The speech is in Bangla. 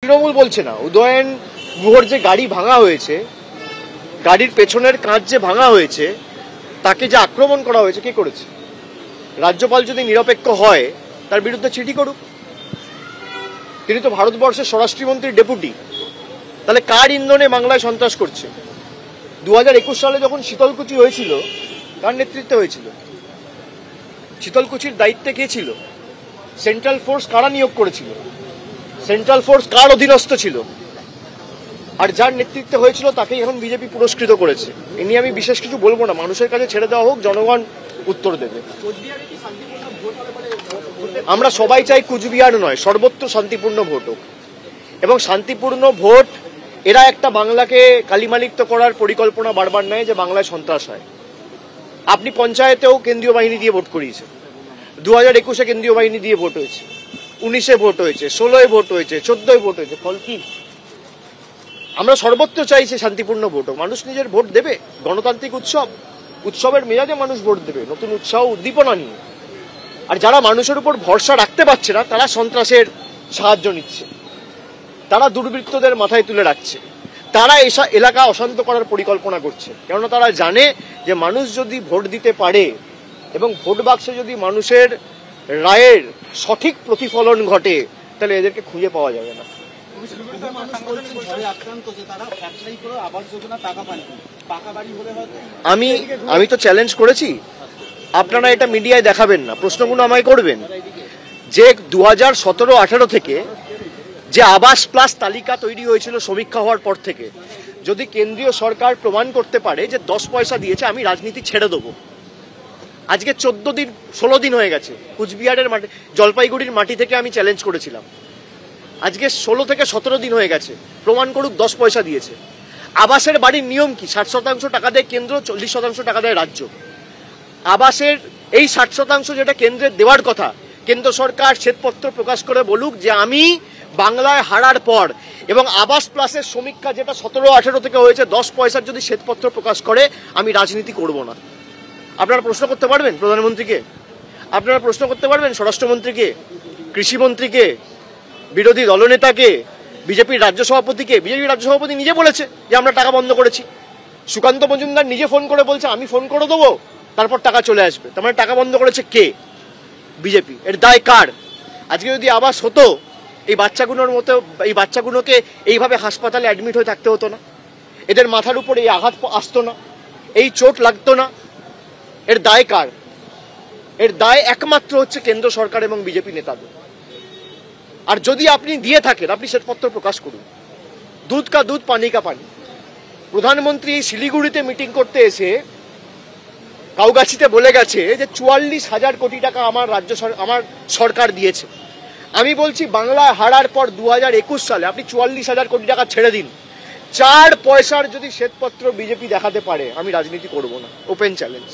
তৃণমূল বলছে না, উদয়ন গুহর যে গাড়ি ভাঙা হয়েছে, গাড়ির পেছনের কাঁচ যে ভাঙা হয়েছে, তাকে যে আক্রমণ করা হয়েছে, কে করেছে? রাজ্যপাল যদি নিরপেক্ষ হয় তার বিরুদ্ধে চিঠি করুক। তিনি তো ভারতবর্ষের স্বরাষ্ট্রমন্ত্রীর ডেপুটি। তাহলে কার ইন্ধনে বাংলায় সন্ত্রাস করছে? 2021 সালে যখন শীতলকুচি হয়েছিল, কার নেতৃত্বে হয়েছিল? শীতলকুচির দায়িত্বে কে ছিল? সেন্ট্রাল ফোর্স কারা নিয়োগ করেছিল? সেন্ট্রাল ফোর্স কার অধীনস্থ ছিল? আর যার নেতৃত্বে হয়েছিল তাকেই এখন বিজেপি পুরস্কৃত করেছে। এ নিয়ে আমি বিশেষ কিছু বলবো না, মানুষের কাছে ছেড়ে দেওয়া হোক, জনগণ উত্তর দেবে। আমরা সবাই চাই কুচবিহার নয়, সর্বত্র শান্তিপূর্ণ ভোট হোক, এবং শান্তিপূর্ণ ভোট এরা একটা বাংলাকে কালিমালিপ্ত করার পরিকল্পনা বারবার নেয় যে বাংলায় সন্ত্রাস হয়। আপনি পঞ্চায়েতেও কেন্দ্রীয় বাহিনী দিয়ে ভোট করিয়েছেন, 2021-এ কেন্দ্রীয় বাহিনী দিয়ে ভোট হয়েছে, 19-এ ভোট হয়েছে, 16-এ ভোট হয়েছে, 14-এ ভোট হয়েছে, ফল কি? আমরা সর্বত্র চাইছি শান্তিপূর্ণ ভোট হোক, মানুষ নিজের ভোট দেবে। গণতান্ত্রিক উৎসবের মেজাজে মানুষ ভোট দেবে, নতুন উৎসাহ উদ্দীপনা নিয়ে। আর যারা মানুষের উপর ভরসা রাখতে পারছে না, তারা সন্ত্রাসের সাহায্য নিচ্ছে, তারা দুর্বৃত্তদের মাথায় তুলে রাখছে, তারা এলাকা অশান্ত করার পরিকল্পনা করছে। কেননা তারা জানে যে মানুষ যদি ভোট দিতে পারে এবং ভোট বাক্সে যদি মানুষের রায়ের সঠিক প্রতিফলন ঘটে, তাহলে এদেরকে খুঁজে পাওয়া যাবে না। আমি তো চ্যালেঞ্জ করেছি, আপনারা এটা মিডিয়ায় দেখাবেন না, প্রশ্নগুলো আমায় করবেন যে 2017-18 থেকে যে আবাস প্লাস তালিকা তৈরি হয়েছিল সমীক্ষা হওয়ার পর থেকে, যদি কেন্দ্রীয় সরকার প্রমাণ করতে পারে যে 10 পয়সা দিয়েছে, আমি রাজনীতি ছেড়ে দেবো। আজকে 16 দিন হয়ে গেছে, কুচবিহারের মাটি, জলপাইগুড়ির মাটি থেকে আমি চ্যালেঞ্জ করেছিলাম। আজকে 16 থেকে 17 দিন হয়ে গেছে, প্রমাণ করুক 10 পয়সা দিয়েছে। আবাসের বাড়ির নিয়ম কি? 60% টাকা দেয় কেন্দ্র, 40% টাকা দেয় রাজ্য। আবাসের এই 60% যেটা কেন্দ্রের দেওয়ার কথা, কেন্দ্র সরকার শ্বেতপত্র প্রকাশ করে বলুক যে আমি বাংলায় হারার পর, এবং আবাস প্লাসের সমীক্ষা যেটা 17-18 থেকে হয়েছে, 10 পয়সার যদি শ্বেতপত্র প্রকাশ করে, আমি রাজনীতি করব না। আপনারা প্রশ্ন করতে পারবেন প্রধানমন্ত্রীকে, আপনারা প্রশ্ন করতে পারবেন স্বরাষ্ট্রমন্ত্রীকে, কৃষিমন্ত্রীকে, বিরোধী দলনেতাকে, বিজেপির রাজ্য সভাপতিকে। বিজেপির রাজ্য সভাপতি নিজে বলেছে যে আমরা টাকা বন্ধ করেছি। সুকান্ত মজুমদার নিজে ফোন করে বলছে আমি ফোন করে দেবো, তারপর টাকা চলে আসবে। তার মানে টাকা বন্ধ করেছে কে? বিজেপি। এর দায় কার? আজকে যদি আবাস হতো, এই বাচ্চাগুলোকে এইভাবে হাসপাতালে অ্যাডমিট হয়ে থাকতে হতো না, এদের মাথার উপর এই আঘাত আসতো না, এই চোট লাগতো না। এর দায় কার? এর দায় একমাত্র হচ্ছে কেন্দ্র সরকার এবং বিজেপি নেতাদের। আর যদি আপনি দিয়ে থাকেন, আপনি শ্বেতপত্র প্রকাশ করুন। দুধ কা দুধ, পানি কা পানি। প্রধানমন্ত্রী শিলিগুড়িতে মিটিং করতে এসে কাউগাছিতে বলে গেছে যে 44,000 কোটি টাকা আমার সরকার দিয়েছে। আমি বলছি বাংলায় হারার পর 2021 সালে আপনি 44,000 কোটি টাকা ছেড়ে দিন, 4 পয়সার যদি শ্বেতপত্র বিজেপি দেখাতে পারে, আমি রাজনীতি করব না। Open challenge.